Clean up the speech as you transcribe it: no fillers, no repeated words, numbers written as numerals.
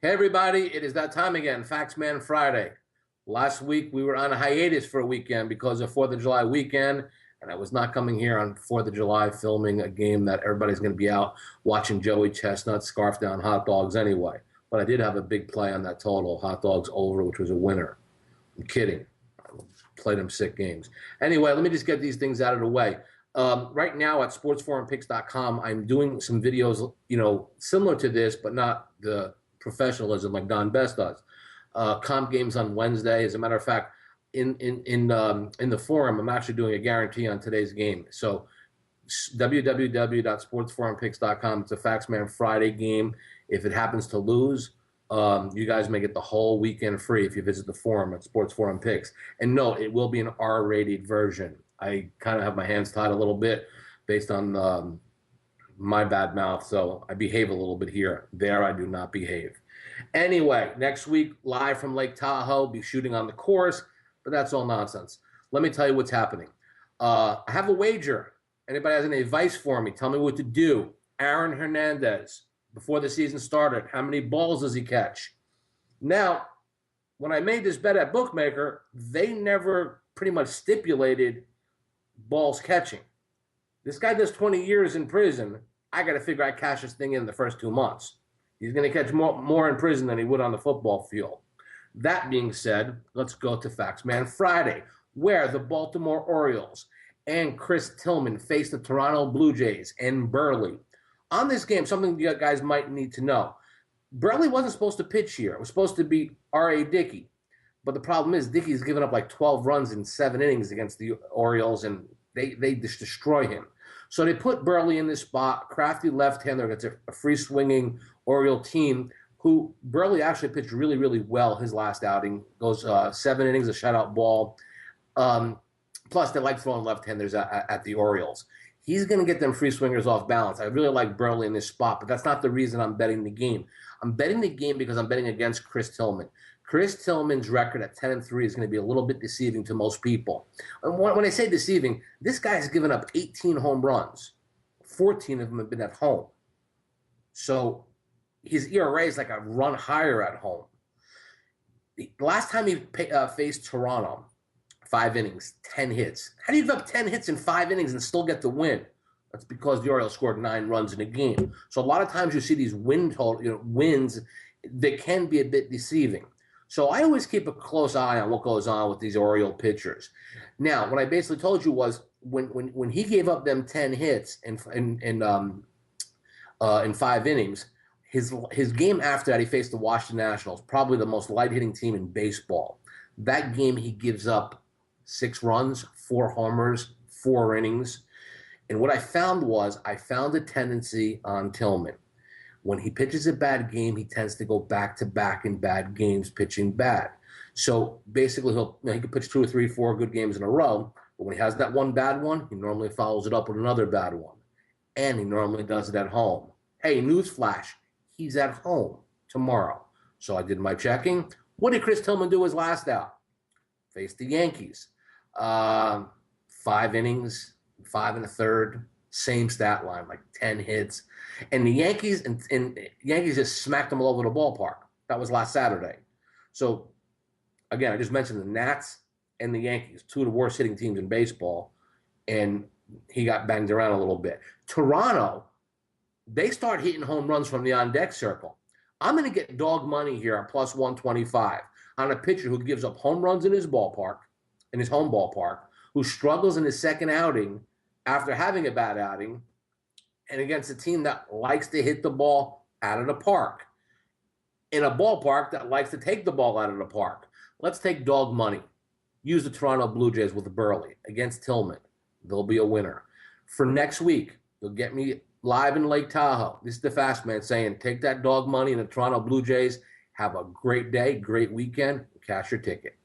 Hey everybody, it is that time again, Factsman Friday. Last week we were on a hiatus for a weekend because of 4th of July weekend, and I was not coming here on 4th of July filming a game that everybody's going to be out watching Joey Chestnut scarf down hot dogs anyway. But I did have a big play on that total, hot dogs over, which was a winner. I'm kidding. I played them sick games. Anyway, let me just get these things out of the way. Right now at sportsforumpicks.com, I'm doing some videos, similar to this, but not the professionalism like Don Best does. Comp games on Wednesday. As a matter of fact, in the forum, I'm actually doing a guarantee on today's game. So www.sportsforumpicks.com. It's a Faxman Friday game. If it happens to lose, you guys may get the whole weekend free if you visit the forum at Sports Forum Picks. And no, it will be an R-rated version. I kind of have my hands tied a little bit based on my bad mouth, so I behave a little bit here. There, I do not behave. Anyway, next week, live from Lake Tahoe, be shooting on the course, but that's all nonsense. Let me tell you what's happening. I have a wager. Anybody has any advice for me? Tell me what to do. Aaron Hernandez, before the season started, how many balls does he catch? Now, when I made this bet at Bookmaker, they never pretty much stipulated balls catching. This guy does 20 years in prison. I got to figure I cash this thing in the first 2 months. He's going to catch more in prison than he would on the football field. That being said, let's go to Faxman Friday, where the Baltimore Orioles and Chris Tillman face the Toronto Blue Jays and Burley. On this game, something you guys might need to know. Burley wasn't supposed to pitch here. It was supposed to be R.A. Dickey. But the problem is Dickey's given up like 12 runs in 7 innings against the Orioles, and they just destroy him. So they put Burley in this spot, crafty left-hander against a free-swinging Oriole team, who Burley actually pitched really, really well his last outing. Goes 7 innings, a shutout ball. Plus, they like throwing left-handers at the Orioles. He's going to get them free swingers off balance. I really like Burley in this spot, but that's not the reason I'm betting the game. I'm betting the game because I'm betting against Chris Tillman. Chris Tillman's record at 10-3 is going to be a little bit deceiving to most people. And when I say deceiving, this guy has given up 18 home runs. 14 of them have been at home. So his ERA is like a run higher at home. The last time he faced Toronto, 5 innings, 10 hits. How do you give up 10 hits in 5 innings and still get the win? That's because the Orioles scored 9 runs in a game. So a lot of times you see these wins, they can be a bit deceiving. So I always keep a close eye on what goes on with these Oriole pitchers. Now, what I basically told you was when he gave up them 10 hits in 5 innings, his game after that, he faced the Washington Nationals, probably the most light-hitting team in baseball. That game, he gives up 6 runs, 4 homers, 4 innings. And what I found a tendency on Tillman. When he pitches a bad game, he tends to go back-to-back in bad games, pitching bad. So basically, he can pitch 2 or 3, 4 good games in a row, but when he has that one bad one, he normally follows it up with another bad one. And he normally does it at home. Hey, newsflash, he's at home tomorrow. So I did my checking. What did Chris Tillman do his last out? Faced the Yankees. 5 innings, 5 1/3, same stat line, like 10 hits. And the Yankees just smacked them all over the ballpark. That was last Saturday. So, again, I just mentioned the Nats and the Yankees, 2 of the worst hitting teams in baseball, and he got banged around a little bit. Toronto, they start hitting home runs from the on-deck circle. I'm going to get dog money here at plus 125 on a pitcher who gives up home runs in his ballpark, in his home ballpark, who struggles in his second outing after having a bad outing, and against a team that likes to hit the ball out of the park, in a ballpark that likes to take the ball out of the park. Let's take dog money. Use the Toronto Blue Jays with Burley against Tillman. They'll be a winner. For next week, you'll get me live in Lake Tahoe. This is the Fast Man saying, take that dog money in the Toronto Blue Jays. Have a great day, great weekend, and cash your ticket.